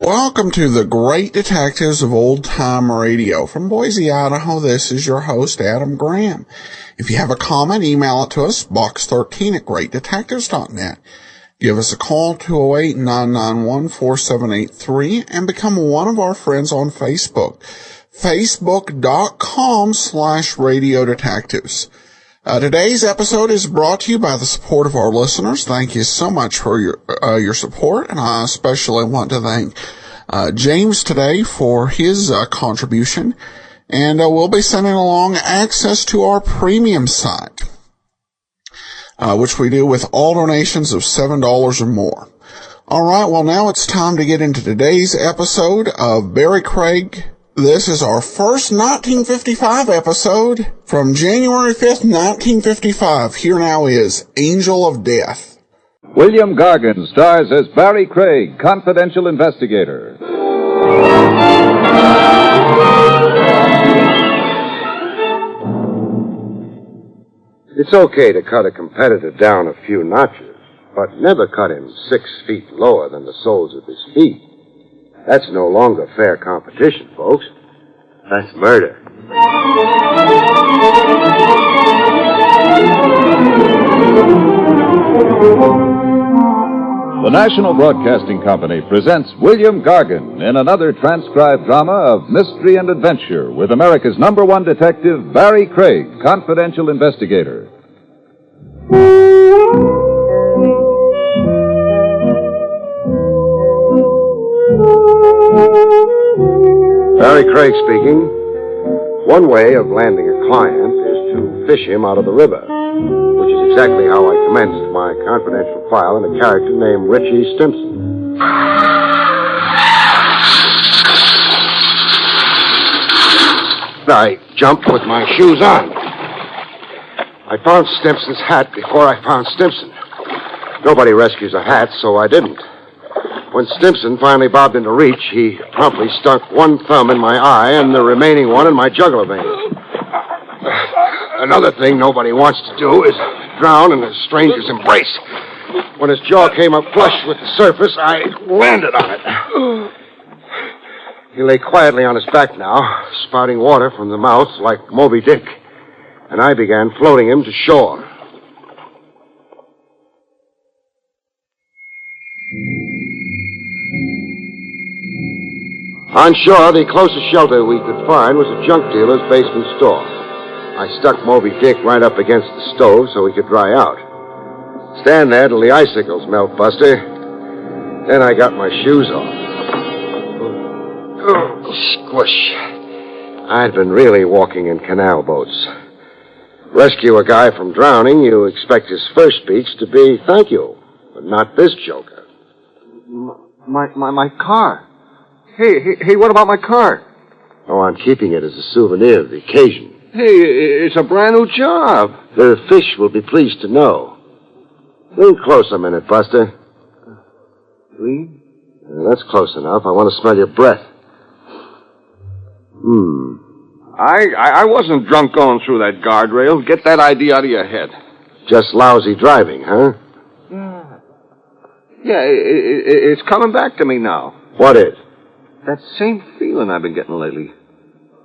Welcome to the Great Detectives of Old Time Radio. From Boise, Idaho, this is your host, Adam Graham. If you have a comment, email it to us, box13@greatdetectives.net. Give us a call, 208-991-4783, and become one of our friends on Facebook, facebook.com/Radio Detectives. Today's episode is brought to you by the support of our listeners. Thank you so much for your support, and I especially want to thank James today for his contribution, and we'll be sending along access to our premium site, which we do with all donations of $7 or more. All right, well, now it's time to get into today's episode of Barrie Craig. This is our first 1955 episode from January 5th, 1955. Here now is Angel of Death. William Gargan stars as Barrie Craig, confidential investigator. It's okay to cut a competitor down a few notches, but never cut him 6 feet lower than the soles of his feet. That's no longer fair competition, folks. That's murder. The National Broadcasting Company presents William Gargan in another transcribed drama of mystery and adventure with America's #1 detective, Barrie Craig, confidential investigator. Barrie Craig speaking. One way of landing a client is to fish him out of the river, which is exactly how I commenced my confidential file in a character named Richie Stimson. I jumped with my shoes on. I found Stimson's hat before I found Stimson. Nobody rescues a hat, so I didn't. When Stimson finally bobbed into reach, he promptly stuck one thumb in my eye and the remaining one in my jugular vein. Another thing nobody wants to do is drown in a stranger's embrace. When his jaw came up flush with the surface, I landed on it. He lay quietly on his back now, spouting water from the mouth like Moby Dick, and I began floating him to shore. On shore, the closest shelter we could find was a junk dealer's basement store. I stuck Moby Dick right up against the stove so he could dry out. Stand there till the icicles melt, Buster. Then I got my shoes off. Oh, squish. I'd been really walking in canal boats. Rescue a guy from drowning, you expect his first speech to be thank you, but not this joker. My car. Hey, what about my car? Oh, I'm keeping it as a souvenir of the occasion. Hey, it's a brand new job. The fish will be pleased to know. Lean close a minute, Buster. Lean? That's close enough. I want to smell your breath. I wasn't drunk going through that guardrail. Get that idea out of your head. Just lousy driving, huh? Yeah, it's coming back to me now. What is? That same feeling I've been getting lately.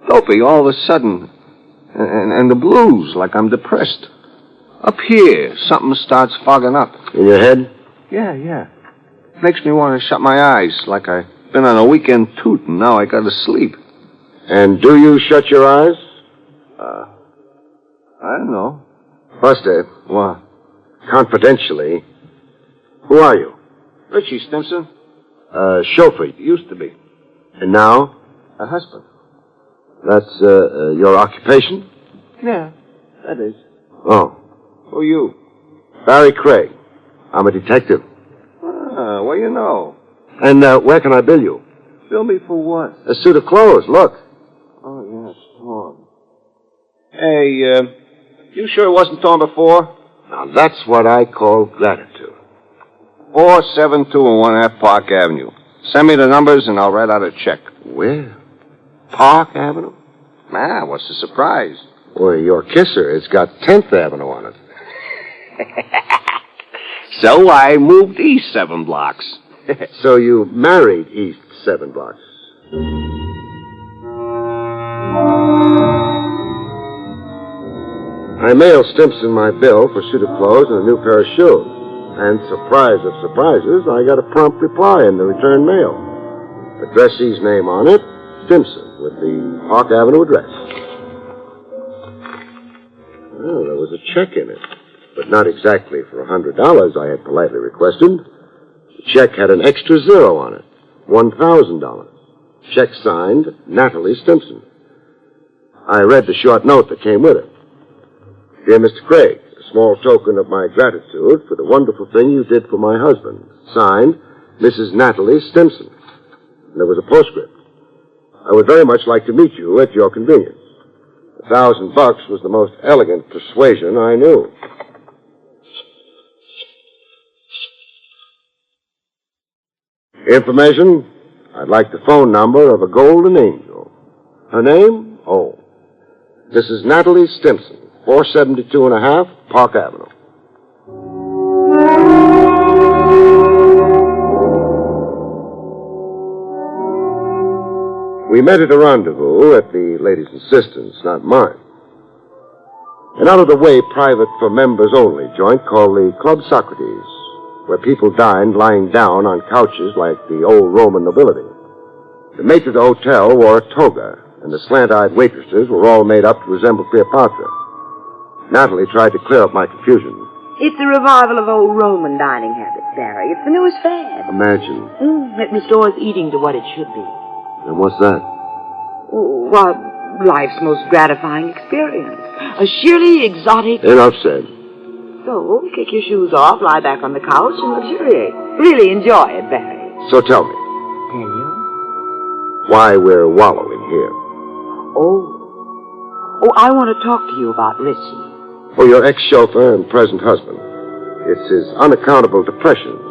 Dopey all of a sudden. And the blues, like I'm depressed. Up here, something starts fogging up. In your head? Yeah. Makes me want to shut my eyes, like I've been on a weekend toot and now I gotta sleep. And do you shut your eyes? I don't know. Buster. What? Confidentially, who are you? Richie Stimson. Chauffeur. Used to be. And now? A husband. That's, your occupation? Yeah, that is. Oh. Who are you? Barrie Craig. I'm a detective. Well, you know. And, where can I bill you? bill me for what? A suit of clothes, look. Oh, yeah, it's torn. Hey, you sure it wasn't torn before? Now, that's what I call gratitude. 472 1/2 Park Avenue. Send me the numbers and I'll write out a check. Where? Park Avenue? Ah, what's the surprise? Boy, your kisser, it's got 10th Avenue on it. So I moved east 7 blocks. So you married east 7 blocks. I mailed Stimpson my bill for a suit of clothes and a new pair of shoes. And surprise of surprises, I got a prompt reply in the return mail. Addressee's name on it, Stimpson, with the Park Avenue address. Well, there was a check in it, but not exactly for $100 I had politely requested. The check had an extra zero on it, $1,000. Check signed, Natalie Stimpson. I read the short note that came with it. Dear Mr. Craig, a small token of my gratitude for the wonderful thing you did for my husband. Signed, Mrs. Natalie Stimpson. And there was a postscript. I would very much like to meet you at your convenience. $1,000 was the most elegant persuasion I knew. Information? I'd like the phone number of a golden angel. Her name? Oh. Mrs. Natalie Stimpson, 472 1/2 Park Avenue. We met at a rendezvous at the lady's insistence, not mine. An out-of-the-way private for members only joint called the Club Socrates, where people dined lying down on couches like the old Roman nobility. The mate of the hotel wore a toga, and the slant-eyed waitresses were all made up to resemble Cleopatra. Natalie tried to clear up my confusion. It's a revival of old Roman dining habits, Barry. It's the newest fad. Imagine. It restores eating to what it should be. And what's that? Well, life's most gratifying experience. A sheerly exotic... Enough said. So, kick your shoes off, lie back on the couch, and luxuriate. Really enjoy it, Barry. So tell me, Tell you? why we're wallowing here. Oh, I want to talk to you about Richie. Oh, your ex-chauffeur and present husband. It's his unaccountable depressions.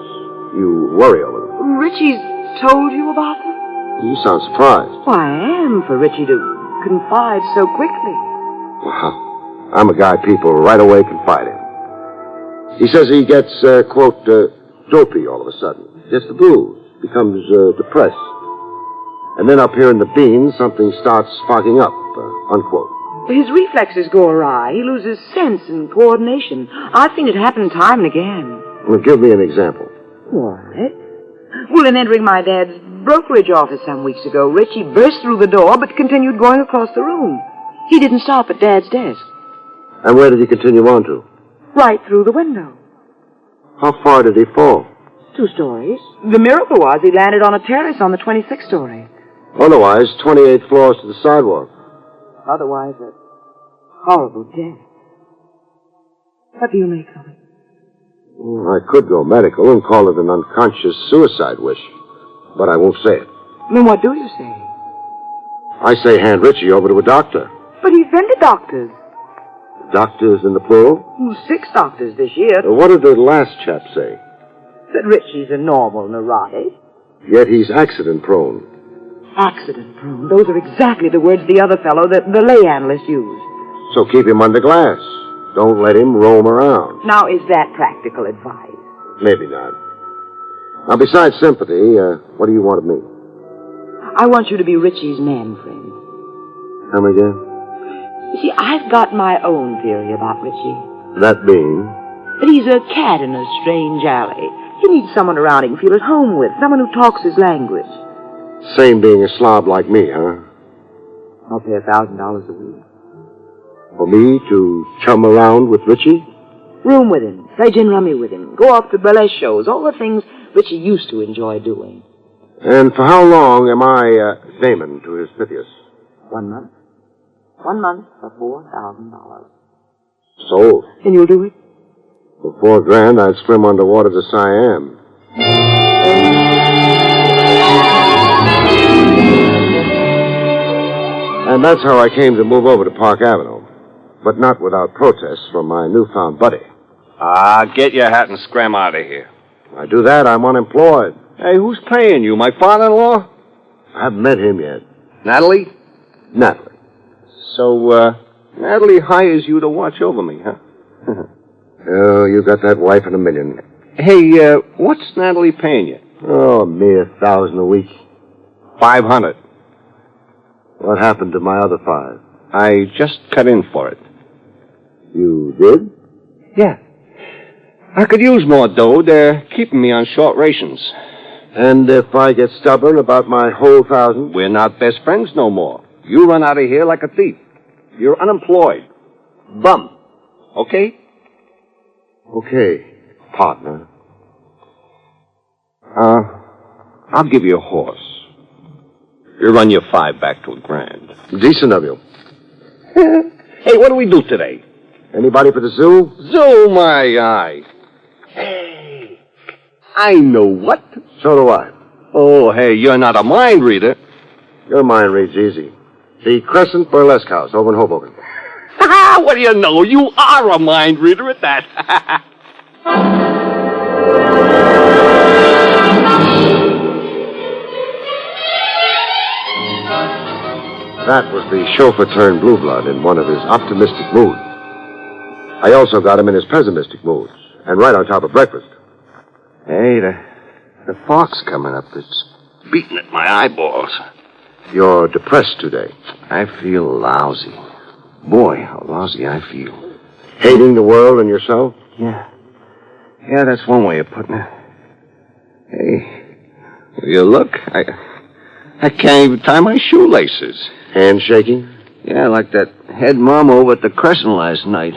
You worry over them. Richie's told you about them? You sound surprised. Well, I am, for Richie to confide so quickly. Well, I'm a guy people right away confide in. He says he gets, quote, dopey all of a sudden. Gets the blues. Becomes, depressed. And then up here in the beans, something starts fogging up, unquote. His reflexes go awry. He loses sense and coordination. I've seen it happen time and again. Well, give me an example. What? Well, in entering my dad's brokerage office some weeks ago, Richie burst through the door but continued going across the room. He didn't stop at Dad's desk. And where did he continue on to? Right through the window. How far did he fall? 2 stories. The miracle was he landed on a terrace on the 26th story. Otherwise, 28 floors to the sidewalk. Otherwise, a horrible death. What do you make of it? Well, I could go medical and call it an unconscious suicide wish, but I won't say it. Then what do you say? I say hand Richie over to a doctor. But he's been to doctors. Doctors in the plural? 6 doctors this year. What did the last chap say? That Richie's a normal neurotic. Yet he's accident-prone. Accident-prone. Those are exactly the words the other fellow, the lay analyst, used. So keep him under glass. Don't let him roam around. Now, is that practical advice? Maybe not. Now, besides sympathy, what do you want of me? I want you to be Richie's man friend. Come again? You see, I've got my own theory about Richie. That being? That he's a cat in a strange alley. He needs someone around he can feel at home with, someone who talks his language. Same being a slob like me, huh? I'll pay $1,000 a week. For me to chum around with Richie? Room with him, play gin rummy with him, go off to burlesque shows, all the things Richie used to enjoy doing. And for how long am I Damon to his Pythias? 1 month. 1 month for $4,000. Sold. And you'll do it? For $4,000, I'd swim underwater to Siam. And that's how I came to move over to Park Avenue. But not without protests from my newfound buddy. Get your hat and scram out of here. When I do that, I'm unemployed. Hey, who's paying you? My father-in-law? I haven't met him yet. Natalie? Natalie. So, Natalie hires you to watch over me, huh? Oh, you got that wife in a million. Hey, what's Natalie paying you? Oh, a mere $1,000 a week. 500. What happened to my other 5? I just cut in for it. You did? Yeah. I could use more dough. They're keeping me on short rations. And if I get stubborn about my whole 1,000? We're not best friends no more. You run out of here like a thief. You're unemployed. Bum. Okay? Okay, partner. I'll give you a horse. You run your 5 back to $1,000. Decent of you. Hey, what do we do today? Anybody for the zoo? Zoo, my eye. Hey, I know what. So do I. Oh, hey, you're not a mind reader. Your mind reads easy. The Crescent Burlesque House over in Hoboken. What do you know? You are a mind reader at that. That was the chauffeur turned blue blood in one of his optimistic moods. I also got him in his pessimistic moods, and right on top of breakfast. Hey, the fog's coming up. It's beating at my eyeballs. You're depressed today. I feel lousy. Boy, how lousy I feel. Hating the world and yourself? Yeah. Yeah, that's one way of putting it. Hey, will you look? I can't even tie my shoelaces. Hand shaking? Yeah, like that head mom over at the Crescent last night.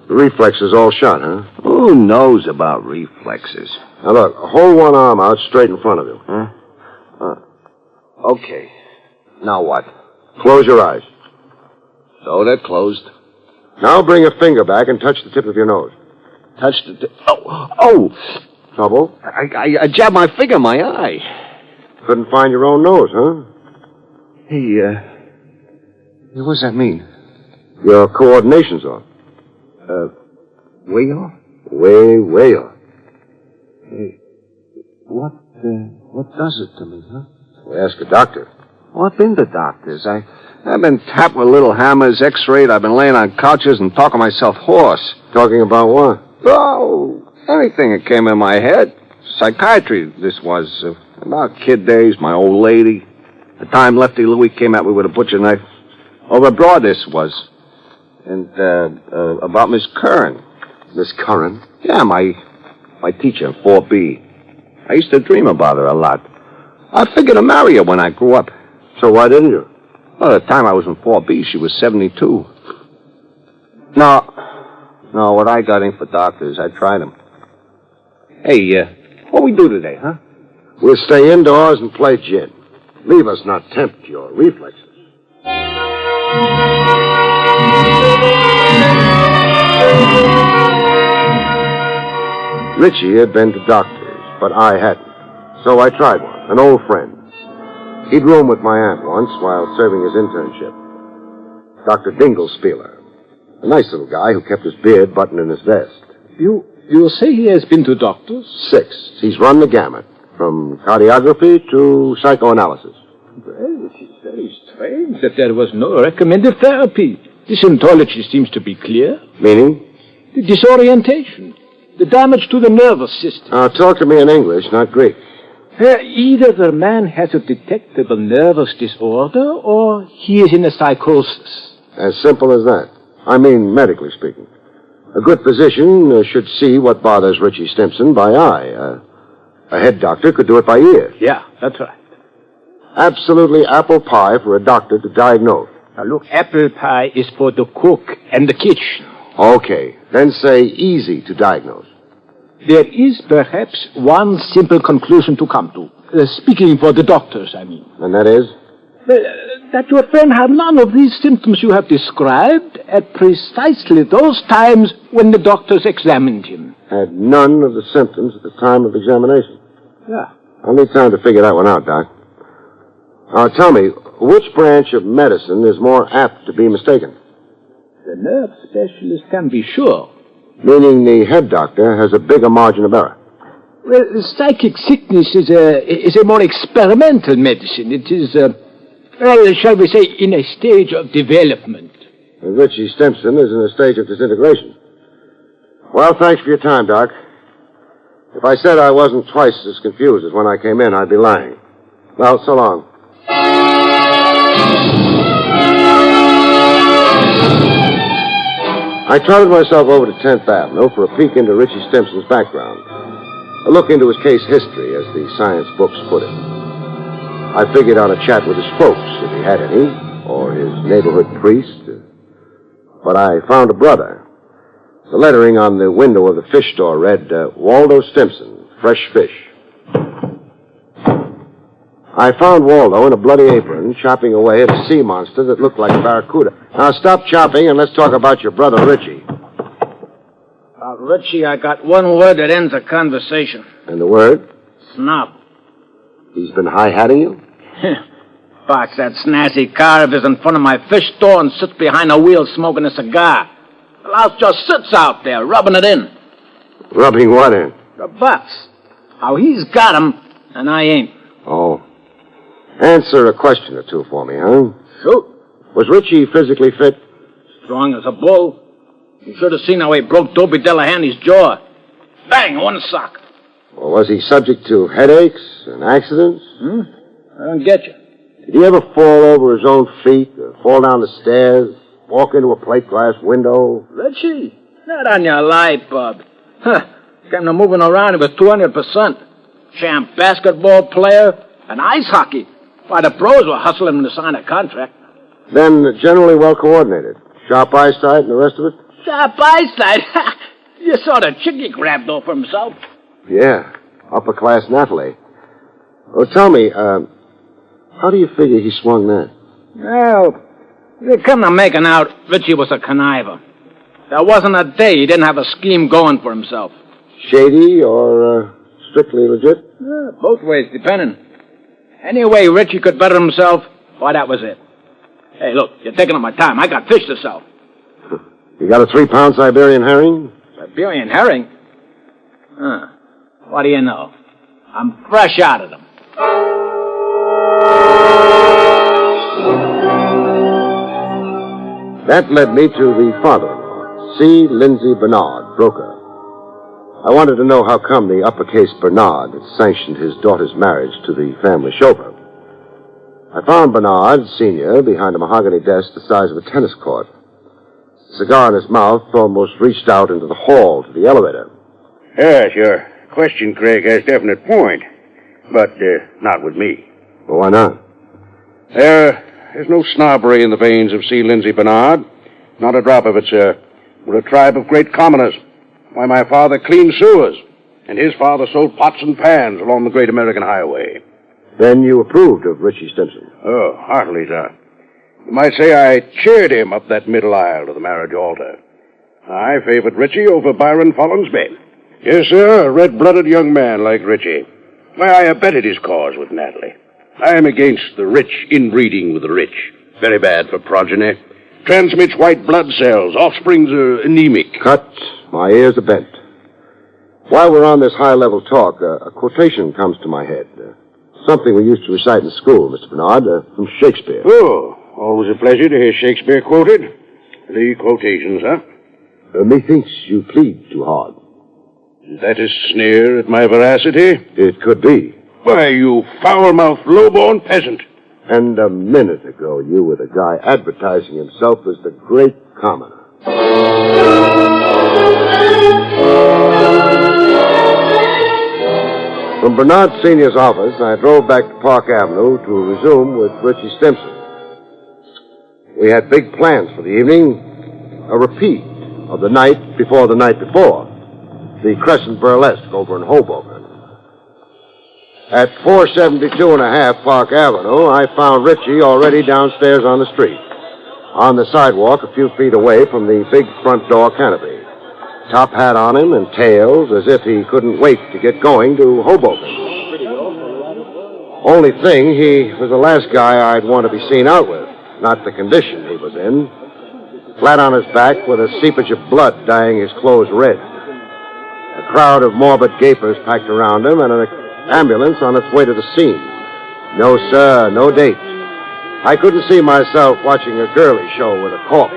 The reflexes all shot, huh? Who knows about reflexes? Now look, hold one arm out straight in front of you. Huh? Okay. Now what? Close your eyes. So they're closed. Now bring a finger back and touch the tip of your nose. Touch the tip. Oh! Trouble? I jabbed my finger in my eye. Couldn't find your own nose, huh? Hey, what does that mean? Your coordination's off. Way off? Way off. Hey, what does it to me, huh? Well, ask a doctor. What been the doctors? I've been tapped with little hammers, x-rayed. I've been laying on couches and talking myself hoarse. Talking about what? Oh, anything that came in my head. Psychiatry, this was. About kid days, my old lady. The time Lefty Louie came at me with a butcher knife. Over abroad, this was. And, about Miss Curran. Miss Curran? Yeah, my teacher in 4B. I used to dream about her a lot. I figured to marry her when I grew up. So why didn't you? Well, at the time I was in 4B, she was 72. No, what I got in for doctors, I tried them. Hey, what we do today, huh? We'll stay indoors and play gin. Leave us not tempt your reflexes. Richie had been to doctors, but I hadn't. So I tried one, an old friend. He'd room with my aunt once while serving his internship. Dr. Dinglespieler. A nice little guy who kept his beard buttoned in his vest. You say he has been to doctors? 6. He's run the gamut, from cardiography to psychoanalysis. Well, it is very strange that there was no recommended therapy. The symptomology seems to be clear. Meaning? The disorientation, the damage to the nervous system. Talk to me in English, not Greek. Either the man has a detectable nervous disorder or he is in a psychosis. As simple as that. I mean, medically speaking. A good physician should see what bothers Richie Stimpson by eye. A head doctor could do it by ear. Yeah, that's right. Absolutely apple pie for a doctor to diagnose. Now look, apple pie is for the cook and the kitchen. Okay, then say easy to diagnose. There is perhaps one simple conclusion to come to. Speaking for the doctors, I mean. And that is? That your friend had none of these symptoms you have described at precisely those times when the doctors examined him. Had none of the symptoms at the time of examination. Yeah. I'll need time to figure that one out, Doc. Now, tell me, which branch of medicine is more apt to be mistaken? The nerve specialist can be sure. Meaning the head doctor has a bigger margin of error. Well, psychic sickness is a more experimental medicine. It is, shall we say, in a stage of development. And Richie Stimson is in a stage of disintegration. Well, thanks for your time, Doc. If I said I wasn't twice as confused as when I came in, I'd be lying. Well, so long. I trotted myself over to 10th Avenue for a peek into Richie Stimson's background. A look into his case history, as the science books put it. I figured on a chat with his folks, if he had any, or his neighborhood priest. But I found a brother. The lettering on the window of the fish store read, Waldo Stimson, fresh fish. I found Waldo in a bloody apron, chopping away at a sea monster that looked like a barracuda. Now stop chopping and let's talk about your brother Richie. Richie, I got one word that ends a conversation. And the word? Snob. He's been hi-hatting you? Parks that snazzy car of his in front of my fish store and sits behind the wheel smoking a cigar. The louse just sits out there, rubbing it in. Rubbing what in? The butts. How he's got 'em, and I ain't. Oh. Answer a question or two for me, huh? Shoot. Was Richie physically fit? Strong as a bull. You should have seen how he broke Dopey Delahanty's jaw. Bang, one sock. Or was he subject to headaches and accidents? I don't get you. Did he ever fall over his own feet, or fall down the stairs, walk into a plate glass window? Richie? Not on your life, Bub. Came to moving around, he was 200%. Champ basketball player and ice hockey. Why, the pros were hustling him to sign a contract. Then generally well coordinated. Sharp eyesight and the rest of it? Sharp eyesight? You saw the chick he grabbed off for himself. Yeah, upper-class Natalie. Well, tell me, how do you figure he swung that? Well, they come to making out Richie was a conniver. There wasn't a day he didn't have a scheme going for himself. Shady or strictly legit? Both ways, depending. Any way Richie could better himself, why, that was it. Hey, look, you're taking up my time. I got fish to sell. You got a 3-pound Siberian herring? Siberian herring? What do you know? I'm fresh out of them. That led me to the father-in-law, C. Lindsay Bernard, broker. I wanted to know how come the uppercase Bernard had sanctioned his daughter's marriage to the family chauffeur. I found Bernard, senior, behind a mahogany desk the size of a tennis court. The cigar in his mouth almost reached out into the hall to the elevator. Yes, your question, Craig, has definite point. But not with me. Well, why not? There's no snobbery in the veins of C. Lindsay Bernard. Not a drop of it, sir. We're a tribe of great commoners. Why, my father cleaned sewers, and his father sold pots and pans along the great American highway. Then you approved of Richie Stimson? Oh, heartily, sir. You might say I cheered him up that middle aisle to the marriage altar. I favored Richie over Byron Follinsby. Yes, sir, a red-blooded young man like Richie. Why, I abetted his cause with Natalie. I am against the rich inbreeding with the rich. Very bad for progeny. Transmits white blood cells. Offsprings are anemic. Cut. My ears are bent. While we're on this high-level talk, a quotation comes to my head. Something we used to recite in school, Mr. Bernard, from Shakespeare. Oh, always a pleasure to hear Shakespeare quoted. The quotations, huh? Methinks you plead too hard. Is that a sneer at my veracity? It could be. Why, you foul-mouthed, low-born peasant. And a minute ago, you were the guy advertising himself as the great commoner. From Bernard Sr.'s office, I drove back to Park Avenue to resume with Richie Stimson. We had big plans for the evening. A repeat of the night before the night before. The Crescent Burlesque over in Hoboken. At 472 and a half Park Avenue, I found Richie already downstairs on the street. On the sidewalk a few feet away from the big front door canopy. Top hat on him and tails as if he couldn't wait to get going to Hoboken. Only thing, he was the last guy I'd want to be seen out with, not the condition he was in. Flat on his back with a seepage of blood dyeing his clothes red. A crowd of morbid gapers packed around him and an ambulance on its way to the scene. No, sir, no date. I couldn't see myself watching a girly show with a corpse.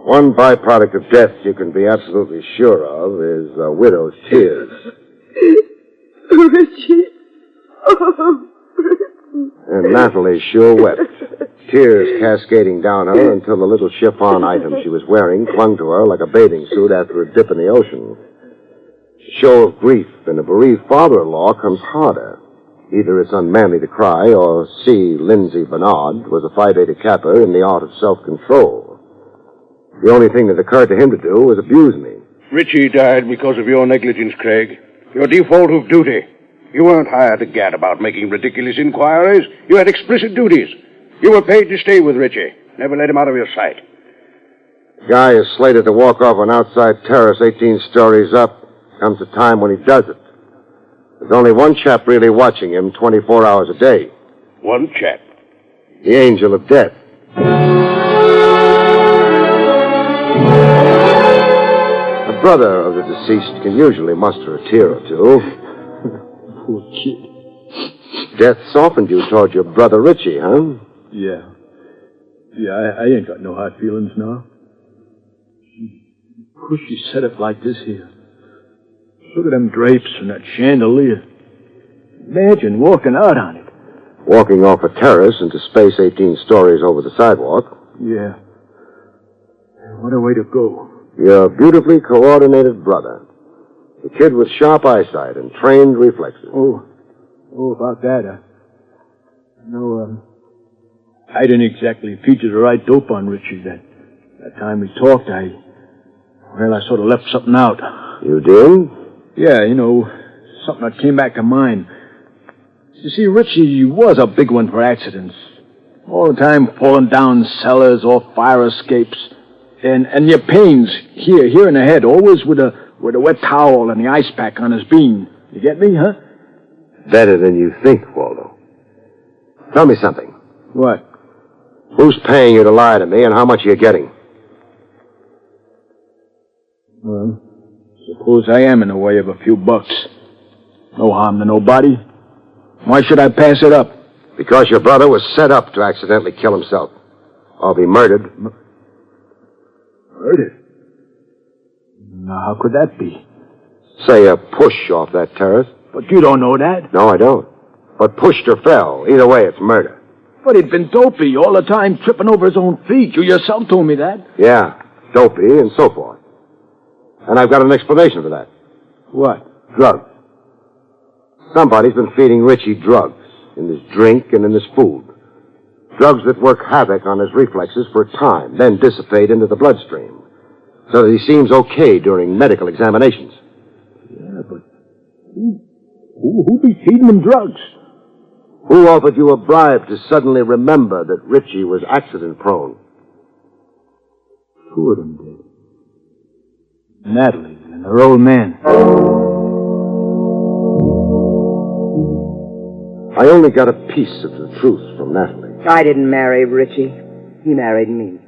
One byproduct of death you can be absolutely sure of is a widow's tears. Richie. Oh. And Natalie sure wept. Tears cascading down her until the little chiffon item she was wearing clung to her like a bathing suit after a dip in the ocean. The show of grief in a bereaved father-in-law comes harder. Either it's unmanly to cry, or C. Lindsay Bernard was a Phi Beta Kappa in the art of self-control. The only thing that occurred to him to do was abuse me. Richie died because of your negligence, Craig. Your default of duty. You weren't hired to gad about making ridiculous inquiries. You had explicit duties. You were paid to stay with Richie. Never let him out of your sight. The guy is slated to walk off an outside terrace 18 stories up. Comes a time when he does it. There's only one chap really watching him 24 hours a day. One chap? The angel of death. The brother of the deceased can usually muster a tear or two. Poor kid. Death softened you toward your brother Richie, huh? Yeah. Yeah, I ain't got no hard feelings now. She set it like this here. Look at them drapes and that chandelier. Imagine walking out on it. Walking off a terrace into space 18 stories over the sidewalk. Yeah. What a way to go. Your beautifully coordinated brother. The kid with sharp eyesight and trained reflexes. Oh, about that. I didn't exactly feature the right dope on Richie that time we talked. I sort of left something out. You did? Yeah, something that came back to mind. You see, Richie was a big one for accidents. All the time falling down cellars or fire escapes. And your pains here in the head, always with a wet towel and the ice pack on his bean. You get me, huh? Better than you think, Waldo. Tell me something. What? Who's paying you to lie to me, and how much are you getting? Well, suppose I am in the way of a few bucks. No harm to nobody. Why should I pass it up? Because your brother was set up to accidentally kill himself. Or be murdered. Murdered? Now, how could that be? Say a push off that terrace. But you don't know that. No, I don't. But pushed or fell. Either way, it's murder. But he'd been dopey all the time, tripping over his own feet. You yourself told me that. Yeah, dopey and so forth. And I've got an explanation for that. What? Drugs. Somebody's been feeding Richie drugs. In his drink and in his food. Drugs that work havoc on his reflexes for a time, then dissipate into the bloodstream. So that he seems okay during medical examinations. Yeah, but who be feeding him drugs? Who offered you a bribe to suddenly remember that Richie was accident-prone? Two of them did. Natalie and her old man. I only got a piece of the truth from Natalie. I didn't marry Richie. He married me.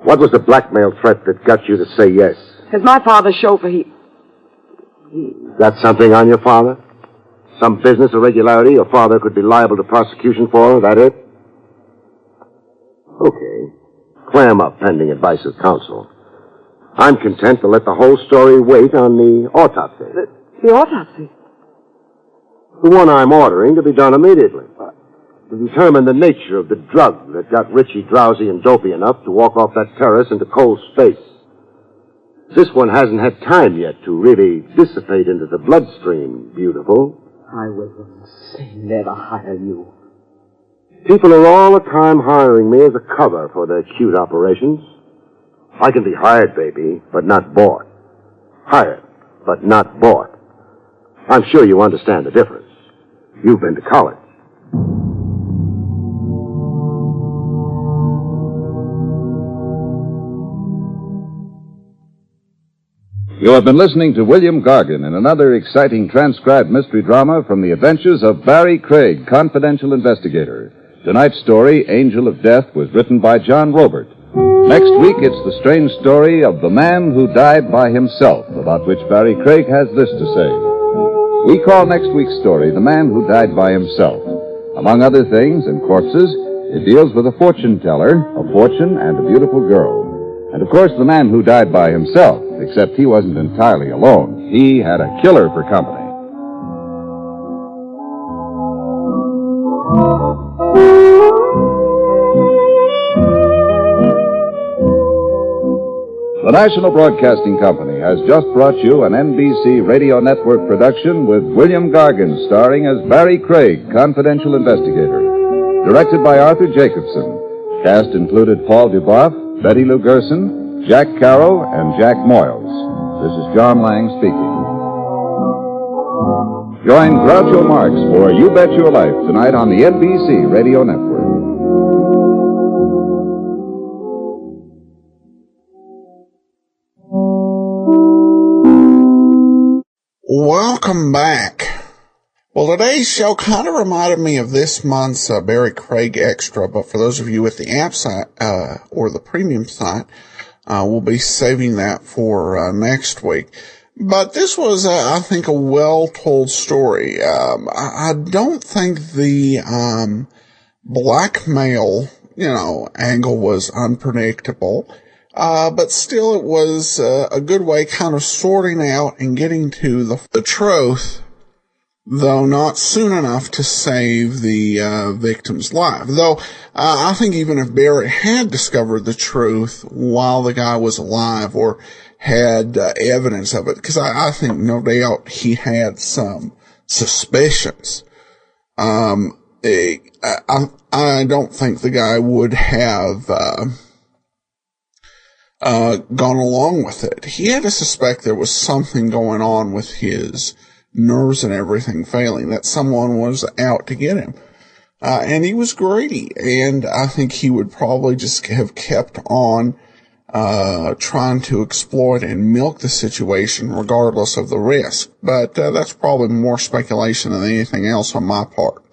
What was the blackmail threat that got you to say yes? As my father's chauffeur, Got something on your father? Some business irregularity your father could be liable to prosecution for? That it? Okay. Clam up pending advice of counsel. I'm content to let the whole story wait on the autopsy. The autopsy? The one I'm ordering to be done immediately. To determine the nature of the drug that got Richie drowsy and dopey enough to walk off that terrace into cold space. This one hasn't had time yet to really dissipate into the bloodstream, beautiful. I will never hire you. People are all the time hiring me as a cover for their cute operations. I can be hired, baby, but not bought. Hired, but not bought. I'm sure you understand the difference. You've been to college. You have been listening to William Gargan in another exciting transcribed mystery drama from the adventures of Barrie Craig, confidential investigator. Tonight's story, Angel of Death, was written by John Robert. Next week, it's the strange story of the man who died by himself, about which Barrie Craig has this to say. We call next week's story The Man Who Died by Himself. Among other things and corpses, it deals with a fortune teller, a fortune, and a beautiful girl. And of course, the man who died by himself, except he wasn't entirely alone. He had a killer for company. The National Broadcasting Company has just brought you an NBC Radio Network production with William Gargan starring as Barrie Craig, confidential investigator. Directed by Arthur Jacobson. Cast included Paul Duboff, Betty Lou Gerson, Jack Carroll, and Jack Moyles. This is John Lang speaking. Join Groucho Marx for You Bet Your Life tonight on the NBC Radio Network. Welcome back. Well, today's show kind of reminded me of this month's Barrie Craig Extra, but for those of you with the app site or the premium site, we'll be saving that for next week. But this was, I think, a well-told story. I don't think the blackmail, angle was unpredictable. But still it was a good way kind of sorting out and getting to the truth, though not soon enough to save the victim's life. Though I think even if Barrie had discovered the truth while the guy was alive or had evidence of it, because I think no doubt he had some suspicions, I don't think the guy would have gone along with it. He had to suspect there was something going on with his nerves and everything failing, that someone was out to get him. And he was greedy, and I think he would probably just have kept on trying to exploit and milk the situation regardless of the risk. But that's probably more speculation than anything else on my part.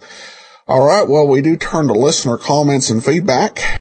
All right, well, we do turn to listener comments and feedback.